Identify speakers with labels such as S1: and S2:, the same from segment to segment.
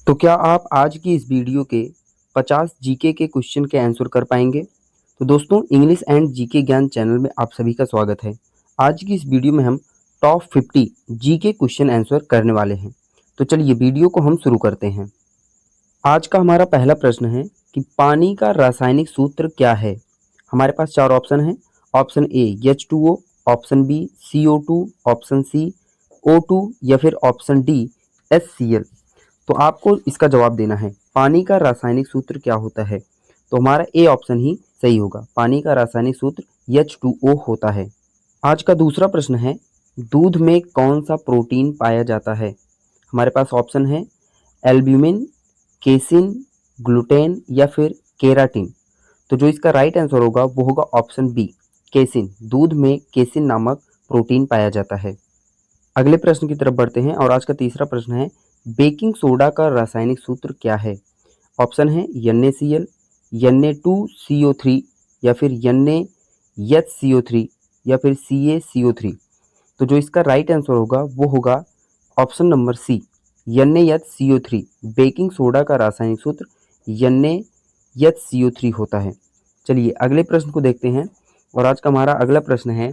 S1: तो क्या आप आज की इस वीडियो के 50 जीके के क्वेश्चन के आंसर कर पाएंगे? तो दोस्तों, इंग्लिश एंड जीके ज्ञान चैनल में आप सभी का स्वागत है। आज की इस वीडियो में हम टॉप 50 जीके क्वेश्चन आंसर करने वाले हैं। तो चलिए वीडियो को हम शुरू करते हैं। आज का हमारा पहला प्रश्न है कि पानी का रासायनिक सूत्र क्या है? हमारे पास चार ऑप्शन हैं। Option A H2O, option B CO2, option C O2 या फिर ऑप्शन डी HCl। तो आपको इसका जवाब देना है, पानी का रासायनिक सूत्र क्या होता है? तो हमारा ए ऑप्शन ही सही होगा। पानी का रासायनिक सूत्र H2O होता है। आज का दूसरा प्रश्न है, दूध में कौन सा प्रोटीन पाया जाता है? हमारे पास ऑप्शन है एल्ब्यूमिन, केसिन, ग्लूटेन या फिर केराटिन। तो जो इसका राइट आंसर होगा वो होगा ऑप्शन बी, केसिन। दूध में केसिन नामक प्रोटीन पाया जाता है। अगले प्रश्न की तरफ बढ़ते हैं और आज का तीसरा प्रश्न है, बेकिंग सोडा का रासायनिक सूत्र क्या है? ऑप्शन है NaCl, Na2CO3 या फिर NaHCO3 या फिर CaCO3। तो जो इसका राइट आंसर होगा वो होगा option number C, NaHCO3। Baking soda का रासायनिक सूत्र NaHCO3 होता है। चलिए अगले प्रश्न को देखते हैं और आज का हमारा अगला प्रश्न है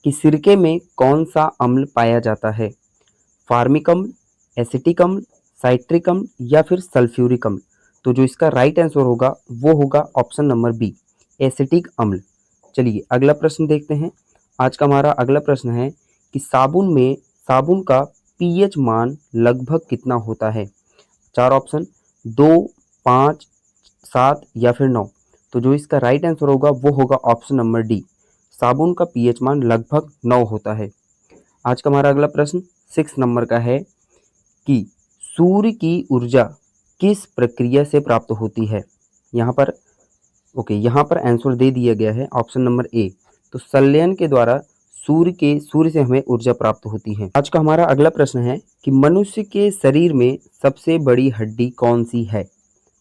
S1: कि सिरके में कौन सा अम्ल पाया जाता है? फार्मिक अम्ल, एसिटिक अम्ल, साइट्रिक अम्ल या फिर सल्फ्यूरिक अम्ल। तो जो इसका राइट आंसर होगा वो होगा ऑप्शन नंबर बी, एसिटिक अम्ल। चलिए अगला प्रश्न देखते हैं। आज का हमारा अगला प्रश्न है कि साबुन का पीएच मान लगभग कितना होता है? चार ऑप्शन, 2, 5, 7 या फिर 9। तो जो इसका राइट आंसर होगा वो होगा ऑप्शन नंबर डी, साबुन का पीएच मान लगभग 9 होता है। आज का हमारा अगला प्रश्न 6 नंबर का है कि सूर्य की ऊर्जा किस प्रक्रिया से प्राप्त होती है? यहाँ पर आंसर दे दिया गया है ऑप्शन नंबर ए। तो संलयन के द्वारा सूर्य से हमें ऊर्जा प्राप्त होती है। आज का हमारा अगला प्रश्न है कि मनुष्य के शरीर में सबसे बड़ी हड्डी कौन सी है?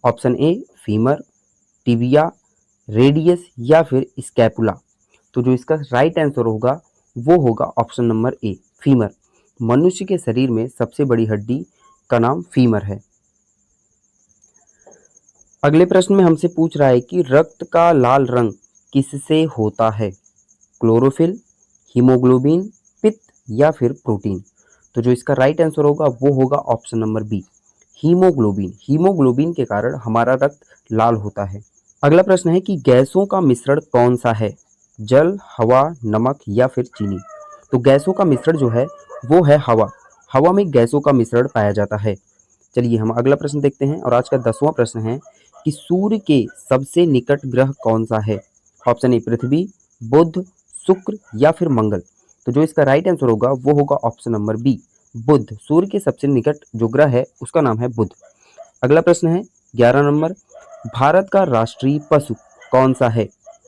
S1: Option A femur, tibia, radius या फिर स्कैपुला। तो जो इसका राइट आंसर होगा वो होगा ऑप्शन नंबर ए, फीमर। मनुष्य के शरीर में सबसे बड़ी हड्डी का नाम फीमर है। अगले प्रश्न में हमसे पूछ रहा है कि रक्त का लाल रंग किससे होता है? क्लोरोफिल, हीमोग्लोबिन, पित्त या फिर प्रोटीन। तो जो इसका राइट आंसर होगा वो होगा option number B, haemoglobin. Haemoglobin के कारण हमारा रक्त लाल होता है। अगला प्रश्न है कि गैसों का मिश्रण कौन सा है? जल, हवा, नमक या फिर चीनी। तो गैसों का मिश्रण जो है वो है हवा। हवा में गैसों का मिश्रण पाया जाता है। चलिए हम अगला प्रश्न देखते हैं और आज का 10वां प्रश्न है कि सूर्य के सबसे निकट ग्रह कौन सा है? ऑप्शन ए पृथ्वी, बुध, शुक्र या फिर मंगल। तो जो इसका राइट आंसर होगा वो होगा ऑप्शन नंबर बी, बुध। सूर्य के सबसे निकट जो ग्रह है उसका नाम है बुध। अगला प्रश्न है 11 नंबर, भारत का राष्ट्रीय पशु कौन सा है?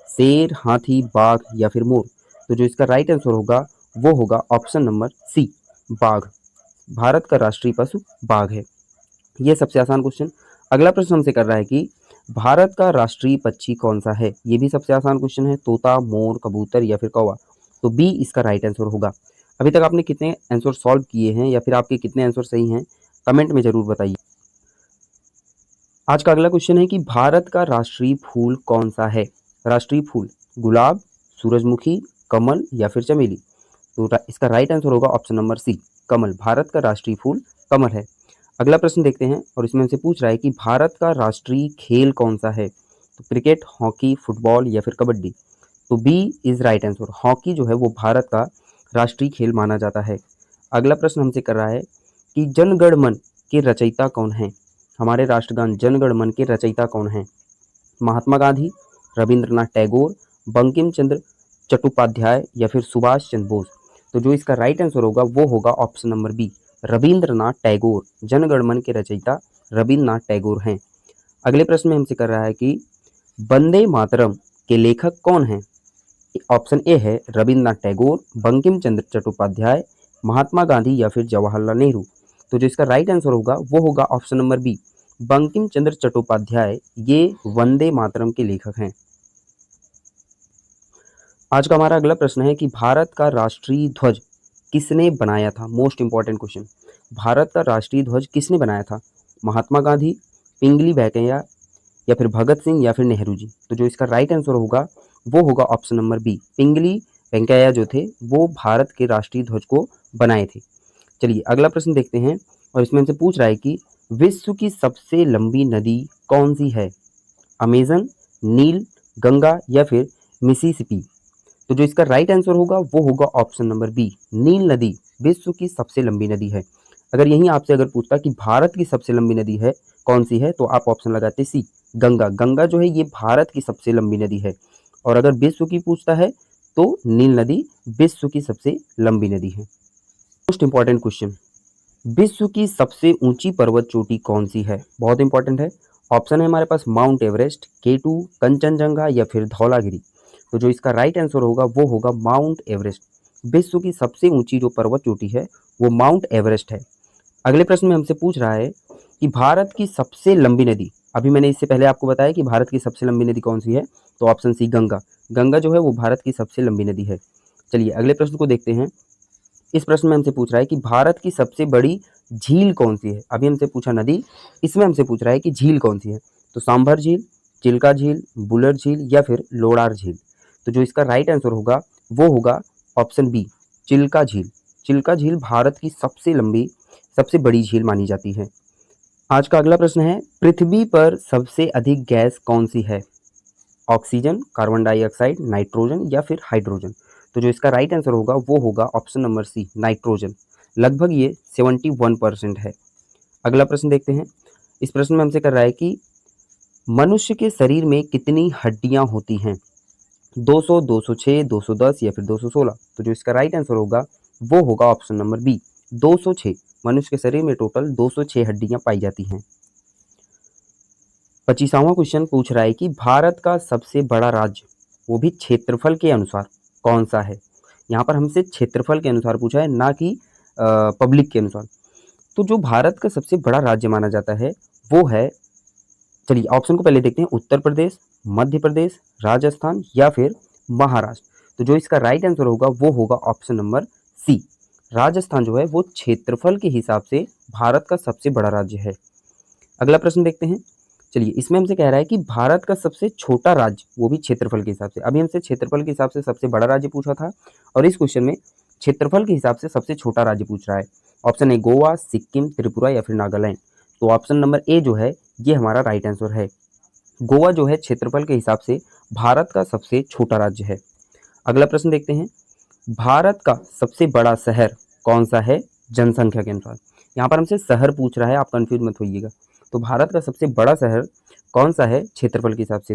S1: शेर, हाथी, बाघ या फिर मोर। तो जो इसका राइट आंसर होगा वो होगा ऑप्शन नंबर सी, बाघ। भारत का राष्ट्रीय पशु बाघ है। ये सबसे आसान क्वेश्चन। अगला प्रश्न हमसे कर रहा है कि भारत का राष्ट्रीय पक्षी कौन सा है? ये भी सबसे आसान क्वेश्चन है, तोता, मोर, कबूतर या फिर कौवा। तो बी इसका राइट आंसर होगा। अभी तक आपने कितने आंसर सॉल्व किए हैं या फिर आपके कितने आंसर सही हैं, कमेंट में जरूर बताइए। आज का अगला क्वेश्चन है कि भारत का राष्ट्रीय फूल कौन सा है? राष्ट्रीय फूल गुलाब, सूरजमुखी, कमल या फिर चमेली। तो इसका राइट आंसर होगा ऑप्शन नंबर सी, कमल। भारत का राष्ट्रीय फूल कमल है। अगला प्रश्न देखते हैं और इसमें हमसे पूछ रहा है कि भारत का राष्ट्रीय खेल कौन सा है? तो क्रिकेट, हॉकी, फुटबॉल या फिर कबड्डी। तो B is right answer. Hockey जो है वो भारत का राष्ट्रीय खेल माना जाता है। अगला प्रश्न हमसे कर रहा है कि जनगण मन के रचयिता कौन हैं? हमारे राष्ट्रगान जनगण मन के रचयिता कौन हैं? महात्मा गांधी, रविंद्रनाथ टैगोर, बंकिम चंद्र चट्टोपाध्याय या फिर सुभाष चंद्र बोस। तो जो इसका राइट आंसर होगा वो होगा option number B, Rabindranath Tagore. Janagana Mana के रचयिता रविंद्रनाथ टैगोर हैं। अगले प्रश्न में हमसे कर रहा है कि वंदे मातरम के लेखक कौन हैं? ऑप्शन ए है रविंद्रनाथ टैगोर, बंकिम चंद्र चट्टोपाध्याय, महात्मा गांधी या फिर जवाहरलाल नेहरू। तो जो इसका राइट आंसर होगा वो होगा option number B, Bankim Chandra Chattopadhyay. ये वंदे मातरम के लेखक हैं। आज का हमारा अगला प्रश्न है कि भारत का राष्ट्रीय ध्वज किसने बनाया था? Most important question. भारत का राष्ट्रीय ध्वज किसने बनाया था? महात्मा गांधी, पिंगली वेंकैया या फिर भगत सिंह या फिर नेहरू जी। तो जो इसका राइट आंसर होगा वो होगा ऑप्शन नंबर बी, पिंगली वेंकैया जो थे वो भारत के राष्ट्रीय ध्वज को बनाए थे। चलिए अगला प्रश्न देखते हैं, और इसमें हमसे पूछ रहा है कि विश्व की सबसे लंबी नदी कौन सी है? अमेजन, नील, गंगा या फिर मिसिसिपी। तो जो इसका राइट आंसर होगा वो होगा ऑप्शन नंबर बी, नील नदी विश्व की सबसे लंबी नदी है। अगर यहीं आपसे अगर पूछता कि भारत की सबसे लंबी नदी है कौन सी है, तो आप ऑप्शन लगाते सी, गंगा। गंगा जो है ये भारत की सबसे लंबी नदी है। और अगर विश्व की पूछता है तो नील नदी विश्व की सबसे लंबी नदी है। मोस्ट इंपॉर्टेंट क्वेश्चन, विश्व की सबसे ऊंची पर्वत चोटी कौन सी है? बहुत इंपॉर्टेंट है। ऑप्शन है हमारे पास माउंट एवरेस्ट, केटू, कंचनजंगा या फिर धौलागिरी। तो जो इसका राइट आंसर होगा वो होगा माउंट एवरेस्ट। विश्व की सबसे ऊंची जो पर्वत चोटी है वो माउंट एवरेस्ट है। अगले प्रश्न में हमसे पूछ रहा है कि भारत की सबसे लंबी नदी, अभी मैंने इससे पहले आपको बताया कि भारत की सबसे लंबी नदी कौन सी है, तो ऑप्शन सी गंगा। गंगा जो है वो भारत की सबसे लंबी नदी है। चलिए अगले प्रश्न को देखते हैं। इस प्रश्न में हमसे पूछ रहा है कि भारत की सबसे बड़ी झील कौन सी है? अभी हमसे पूछा नदी, इसमें हमसे पूछ रहा है कि झील कौन सी है। तो सांभर झील, चिल्का झील, बुलर झील या फिर लोडार झील। तो जो इसका राइट आंसर होगा वो होगा ऑप्शन बी, चिल्का झील। चिल्का झील भारत की सबसे लंबी सबसे बड़ी झील मानी जाती है। आज का अगला प्रश्न है, पृथ्वी पर सबसे अधिक गैस कौन सी है? ऑक्सीजन, कार्बन डाइऑक्साइड, नाइट्रोजन या फिर हाइड्रोजन। तो जो इसका राइट आंसर होगा वो होगा ऑप्शन नंबर सी, नाइट्रोजन। लगभग ये 71% है। अगला प्रश्न देखते हैं। इस प्रश्न में हमसे कर रहा है कि मनुष्य के शरीर में कितनी हड्डियां होती हैं? 200, 206, 210 या फिर 216। तो जो इसका राइट आंसर होगा वो होगा ऑप्शन नंबर बी, 206। मनुष्य के शरीर में टोटल 206 हड्डियां पाई जाती हैं। 25वां क्वेश्चन पूछ रहा है कि भारत का सबसे बड़ा राज्य, वो भी क्षेत्रफल के अनुसार, कौन सा है? यहाँ पर हमसे क्षेत्रफल के अनुसार पूछा है, ना कि पब्लिक के अनुसार। तो जो भारत का सबसे बड़ा राज्य माना जाता है वो है, चलिए ऑप्शन को पहले देखते हैं, उत्तर प्रदेश, मध्य प्रदेश, राजस्थान या फिर महाराष्ट्र। तो जो इसका राइट आंसर होगा वो होगा ऑप्शन नंबर सी, राजस्थान जो है वो क्षेत्रफल के हिसाब से भारत का सबसे बड़ा राज्य है। अगला प्रश्न देखते हैं। चलिए इसमें हमसे कह रहा है कि भारत का सबसे छोटा राज्य, वो भी क्षेत्रफल के हिसाब से। अभी हमसे क्षेत्रफल के हिसाब से सबसे बड़ा राज्य पूछा था, और इस क्वेश्चन में क्षेत्रफल के हिसाब से सबसे छोटा राज्य पूछ रहा है। ऑप्शन है गोवा, सिक्किम, त्रिपुरा या फिर नागालैंड। तो ऑप्शन नंबर ए जो है ये हमारा राइट आंसर है। गोवा जो है क्षेत्रफल के हिसाब से भारत का सबसे छोटा राज्य है। अगला प्रश्न देखते हैं। भारत का सबसे बड़ा शहर कौन सा है जनसंख्या के अनुसार? यहाँ पर हमसे शहर पूछ रहा है, आप कंफ्यूज मत होइएगा। तो भारत का सबसे बड़ा शहर कौन सा है क्षेत्रफल के हिसाब से?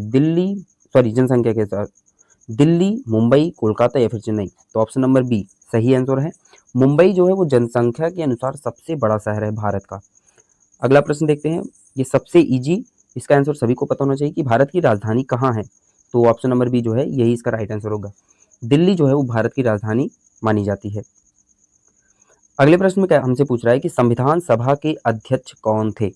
S1: जनसंख्या के हिसाब, दिल्ली, मुंबई, कोलकाता या फिर चेन्नई। तो ऑप्शन नंबर बी सही आंसर है। मुंबई जो है वो जनसंख्या के अनुसार सबसे बड़ा शहर है भारत का। अगला प्रश्न देखते हैं। ये सबसे इजी, इसका आंसर सभी को पता होना चाहिए कि भारत की राजधानी कहाँ है। तो ऑप्शन नंबर बी जो है यही इसका राइट आंसर होगा। दिल्ली जो है वो भारत की राजधानी मानी जाती है। अगले प्रश्न में क्या हमसे पूछ रहा है कि संविधान सभा के अध्यक्ष कौन थे?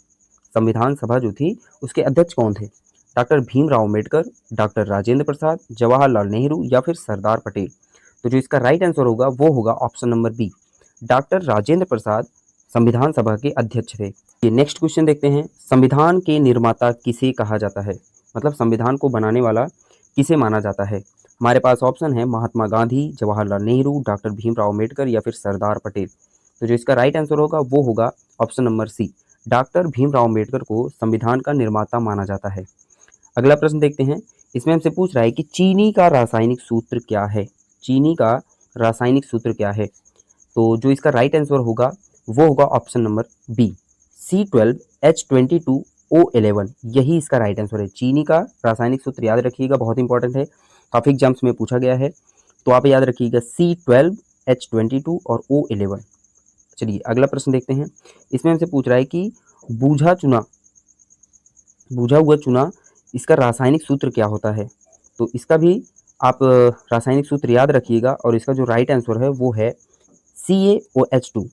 S1: संविधान सभा जो थी उसके अध्यक्ष कौन थे? डॉक्टर भीमराव अम्बेडकर, डॉक्टर राजेंद्र प्रसाद, जवाहरलाल नेहरू या फिर सरदार पटेल। तो जो इसका राइट आंसर होगा वो होगा option number B, doctor Rajendra Prasad संविधान सभा के अध्यक्ष थे। ये नेक्स्ट क्वेश्चन देखते हैं। संविधान के निर्माता किसे कहा जाता है? मतलब संविधान को बनाने वाला किसे माना जाता है? हमारे पास ऑप्शन है महात्मा गांधी, जवाहरलाल नेहरू, डॉक्टर भीमराव अम्बेडकर या फिर सरदार पटेल। तो जो इसका राइट आंसर होगा वो होगा option number C, doctor Bhimrao Ambedkar को संविधान का निर्माता माना जाता है। अगला प्रश्न देखते हैं। इसमें हमसे पूछ रहा है कि चीनी का रासायनिक सूत्र क्या है? चीनी का रासायनिक सूत्र क्या है? तो जो इसका राइट आंसर होगा वो होगा ऑप्शन नंबर बी, C12H22O11। यही इसका राइट आंसर है। चीनी का रासायनिक सूत्र याद रखिएगा, बहुत इंपॉर्टेंट है, काफी एग्जाम्स में पूछा गया है। तो आप याद रखिएगा C12H22 और O11। चलिए अगला प्रश्न देखते हैं। इसमें हमसे पूछ रहा है कि बूझा हुआ चूना इसका रासायनिक सूत्र क्या होता है? तो इसका भी आप रासायनिक सूत्र याद रखिएगा, और इसका जो राइट आंसर है वो है CaOH2।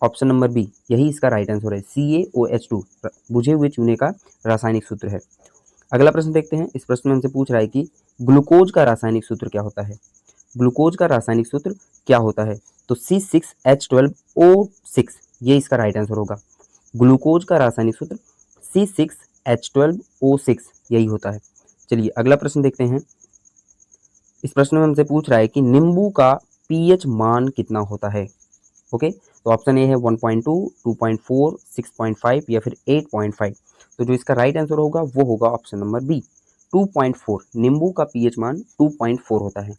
S1: ऑप्शन नंबर बी यही इसका राइट आंसर है, CaOH2 बुझे हुए चूने का रासायनिक सूत्र है। अगला प्रश्न देखते हैं। इस प्रश्न में हमसे पूछ रहा है कि ग्लूकोज का रासायनिक सूत्र क्या होता है? ग्लूकोज का रासायनिक सूत्र क्या होता है? तो C6H12O6 ये इसका राइट आंसर होगा। ग्लूकोज का रासायनिक सूत्र C6H12O6 यही होता है। चलिए अगला प्रश्न देखते हैं। इस प्रश्न में हमसे पूछ रहा है कि नींबू का पीएच मान कितना होता है। ओके, तो ऑप्शन ए है 1.2, 2.4, 6.5 या फिर 8.5। तो जो इसका राइट आंसर होगा वो होगा ऑप्शन नंबर बी 2.4। नींबू का पीएच मान 2.4 होता है।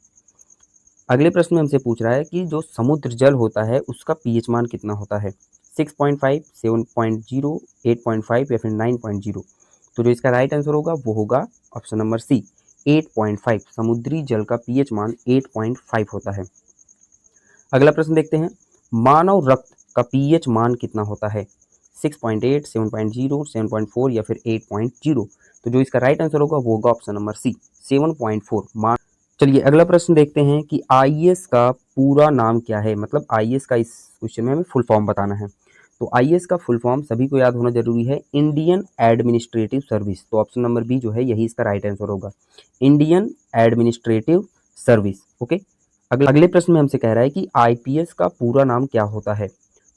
S1: अगले प्रश्न में हमसे पूछ रहा है कि जो समुद्र जल होता है उसका पीएच मान कितना होता है, 6.5, 7.0, 8.5 या फिर 9.0। तो जो इसका राइट आंसर होगा वो होगा ऑप्शन नंबर सी 8.5। समुद्री जल का पीएच मान 8.5 होता है। अगला प्रश्न देखते हैं। मानव रक्त का पीएच मान कितना होता है, 6.8, 7.0, 7.4 या फिर 8.0। तो जो इसका राइट आंसर होगा वो होगा ऑप्शन नंबर सी 7.4। चलिए अगला प्रश्न देखते हैं कि आईएएस का पूरा नाम क्या है, मतलब आईएएस का इस क्वेश्चन में हमें फुल फॉर्म बताना है। तो आईएएस का फुल फॉर्म सभी को याद होना जरूरी है, इंडियन एडमिनिस्ट्रेटिव सर्विस। तो ऑप्शन नंबर बी जो है यही इसका राइट आंसर होगा, इंडियन एडमिनिस्ट्रेटिव सर्विस। ओके, अगले प्रश्न में हमसे कह रहा है कि आईपीएस का पूरा नाम क्या होता है।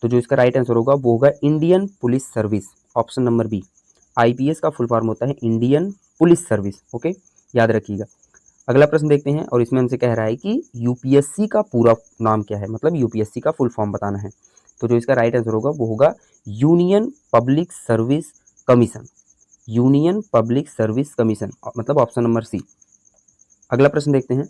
S1: तो जो इसका राइट आंसर होगा वो होगा Indian police service, option number B. IPS का फुल फॉर्म होता है इंडियन पुलिस सर्विस। ओके, याद रखिएगा। अगला प्रश्न देखते हैं और इसमें हमसे कह रहा है कि यूपीएससी का पूरा नाम क्या है, मतलब यूपीएससी का फुल फॉर्म बताना है। तो जो इसका राइट आंसर होगा वो होगा union public service commission, union public service commission, मतलब ऑप्शन नंबर सी। अगला प्रश्न देखते हैं।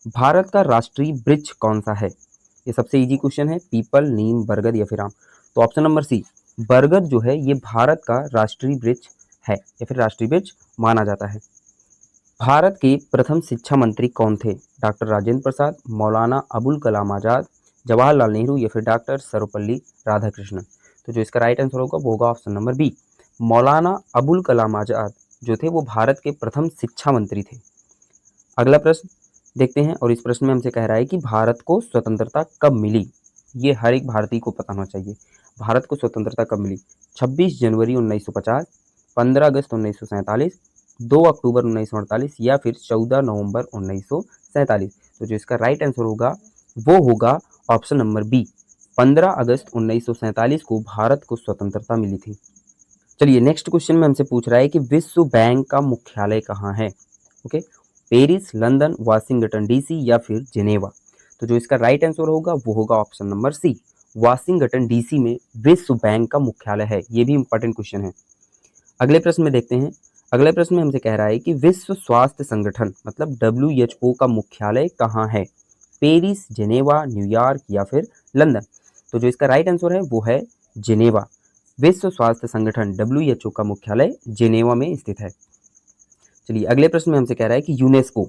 S1: भारत का राष्ट्रीय वृक्ष कौन सा है। ये सबसे इजी क्वेश्चन है, पीपल, नीम, बरगद या फिर आम। तो ऑप्शन नंबर सी बरगद जो है ये भारत का राष्ट्रीय वृक्ष है या फिर राष्ट्रीय वृक्ष माना जाता है। भारत के प्रथम शिक्षा मंत्री कौन थे, डॉक्टर राजेंद्र प्रसाद, मौलाना अबुल कलाम आजाद, जवाहरलाल नेहरू या फिर डॉक्टर सर्वपल्ली राधाकृष्णन। तो जो इसका राइट आंसर होगा वो होगा option number B, Maulana Abul Kalam Azad जो थे वो भारत के प्रथम शिक्षा मंत्री थे। अगला प्रश्न देखते हैं और इस प्रश्न में हमसे कह रहा है कि भारत को स्वतंत्रता कब मिली। ये हर एक भारतीय को पता होना चाहिए। भारत को स्वतंत्रता कब मिली, 26 जनवरी 1950, 15 अगस्त 1947, 2 अक्टूबर 1948 या फिर 14 नवंबर 1947। तो जो इसका राइट आंसर होगा वो होगा ऑप्शन नंबर बी, 15 अगस्त 1947 को भारत को स्वतंत्रता मिली थी। चलिए नेक्स्ट क्वेश्चन में हमसे पूछ रहा है कि विश्व बैंक का मुख्यालय कहाँ है। Okay, Paris, London, Washington DC या फिर जेनेवा। तो जो इसका राइट आंसर होगा वो होगा option number C, Washington DC में विश्व बैंक का मुख्यालय है। ये भी इंपॉर्टेंट क्वेश्चन है। अगले प्रश्न में देखते हैं। अगले प्रश्न में हमसे कह रहा है कि विश्व स्वास्थ्य संगठन मतलब WHO का मुख्यालय कहाँ है, पेरिस, जेनेवा, न्यूयॉर्क या फिर लंदन। तो जो इसका राइट आंसर है वो है जेनेवा। विश्व स्वास्थ्य संगठन WHO का मुख्यालय जेनेवा में स्थित है। चलिए अगले प्रश्न में हमसे कह रहा है कि यूनेस्को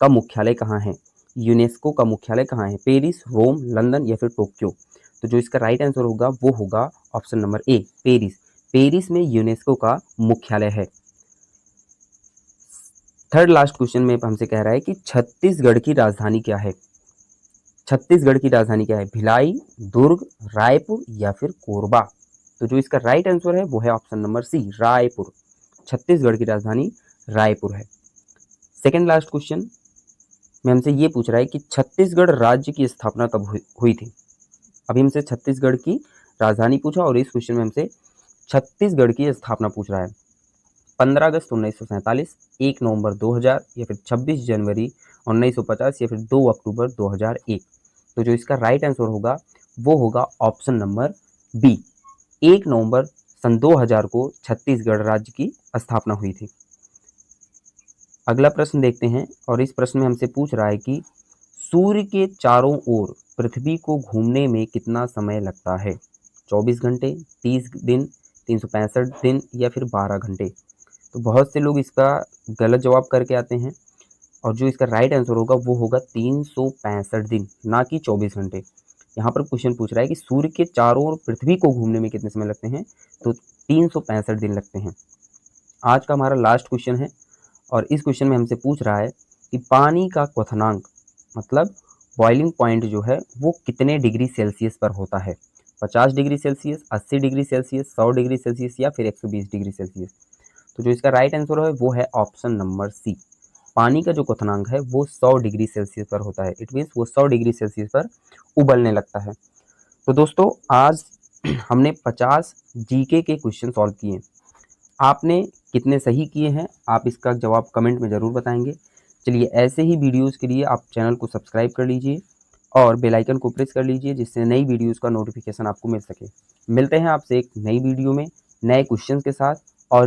S1: का मुख्यालय कहाँ है। यूनेस्को का मुख्यालय कहाँ है, पेरिस, रोम, लंदन या फिर टोक्यो। तो जो इसका राइट आंसर होगा वो होगा option number A, Paris. Paris में यूनेस्को का मुख्यालय है। थर्ड लास्ट क्वेश्चन में हमसे कह रहा है कि छत्तीसगढ़ की राजधानी क्या है। छत्तीसगढ़ की राजधानी क्या है, भिलाई, दुर्ग, रायपुर या फिर कोरबा। तो जो इसका राइट आंसर है वो है option number C, Raipur. Chhattisgarh की राजधानी रायपुर है। सेकेंड लास्ट क्वेश्चन में हमसे ये पूछ रहा है कि छत्तीसगढ़ राज्य की स्थापना कब हुई थी। अभी हमसे छत्तीसगढ़ की राजधानी पूछा और इस क्वेश्चन में हमसे छत्तीसगढ़ की स्थापना पूछ रहा है। 15 अगस्त 1947, 1 नवंबर 2000 या फिर 26 जनवरी 1950 या फिर 2 अक्टूबर 2001। तो जो इसका राइट आंसर होगा वो होगा ऑप्शन नंबर बी, 1 नवंबर सन 2000 को छत्तीसगढ़ राज्य की स्थापना हुई थी। अगला प्रश्न देखते हैं और इस प्रश्न में हमसे पूछ रहा है कि सूर्य के चारों ओर पृथ्वी को घूमने में कितना समय लगता है, 24 घंटे, 30 दिन, 365 दिन या फिर 12 घंटे। तो बहुत से लोग इसका गलत जवाब करके आते हैं और जो इसका राइट आंसर होगा वो होगा 365 दिन, ना कि 24 घंटे। यहाँ पर क्वेश्चन पूछ रहा है कि सूर्य के चारों ओर पृथ्वी को घूमने में कितने समय लगते हैं, तो 365 दिन लगते हैं। आज का हमारा लास्ट क्वेश्चन है और इस क्वेश्चन में हमसे पूछ रहा है कि पानी का क्वथनांक मतलब बॉइलिंग पॉइंट जो है वो कितने डिग्री सेल्सियस पर होता है, 50 degree Celsius, 80 degree Celsius, 100 degree Celsius या फिर 120 डिग्री सेल्सियस। तो जो इसका राइट आंसर है वो है ऑप्शन नंबर सी, पानी का जो क्वथनांक है वो 100 डिग्री सेल्सियस पर होता है। इट मीन्स वो 100 डिग्री सेल्सियस पर उबलने लगता है। तो दोस्तों आज हमने 50 जीके के क्वेश्चन सॉल्व किए। आपने कितने सही किए हैं आप इसका जवाब कमेंट में ज़रूर बताएंगे। चलिए ऐसे ही वीडियोस के लिए आप चैनल को सब्सक्राइब कर लीजिए और बेल आइकन को प्रेस कर लीजिए, जिससे नई वीडियोस का नोटिफिकेशन आपको मिल सके। मिलते हैं आपसे एक नई वीडियो में नए क्वेश्चन के साथ और